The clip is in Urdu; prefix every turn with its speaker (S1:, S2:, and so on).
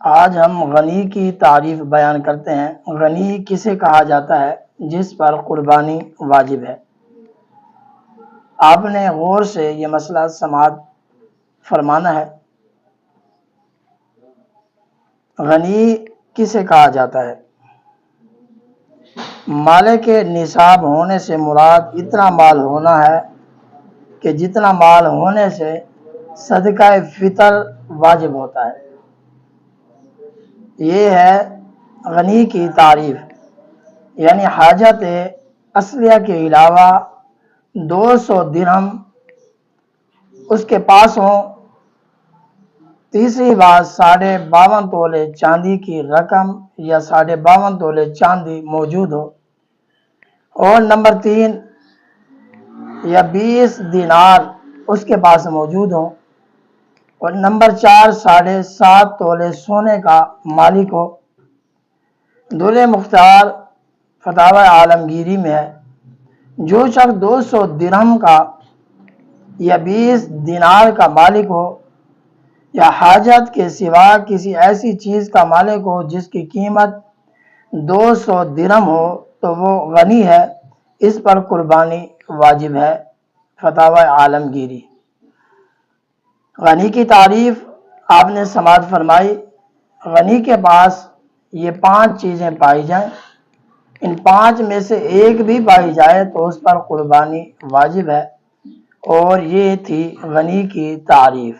S1: آج ہم غنی کی تعریف بیان کرتے ہیں۔ غنی کسے کہا جاتا ہے؟ جس پر قربانی واجب ہے۔ آپ نے غور سے یہ مسئلہ سماعت فرمانا ہے۔ غنی کسے کہا جاتا ہے؟ مالک نصاب ہونے سے مراد اتنا مال ہونا ہے کہ جتنا مال ہونے سے صدقہ فطر واجب ہوتا ہے۔ یہ ہے غنی کی تعریف، یعنی حاجت اصلیہ کے علاوہ 200 درہم اس کے پاس ہوں۔ تیسری بات، 52.5 تولے چاندی کی رقم یا 52.5 تولے چاندی موجود ہو۔ اور نمبر 3، یا 20 دینار اس کے پاس موجود ہوں۔ اور نمبر 4، 7.5 تولے سونے کا مالک ہو۔ دولِ مختار فتاوی عالمگیری میں ہے، جو شخص 200 درہم کا یا 20 دینار کا مالک ہو یا حاجت کے سوا کسی ایسی چیز کا مالک ہو جس کی قیمت 200 درہم ہو تو وہ غنی ہے، اس پر قربانی واجب ہے۔ فتاوی عالمگیری۔ غنی کی تعریف آپ نے سماعت فرمائی۔ غنی کے پاس یہ 5 چیزیں پائی جائیں، ان 5 میں سے ایک بھی پائی جائے تو اس پر قربانی واجب ہے۔ اور یہ تھی غنی کی تعریف۔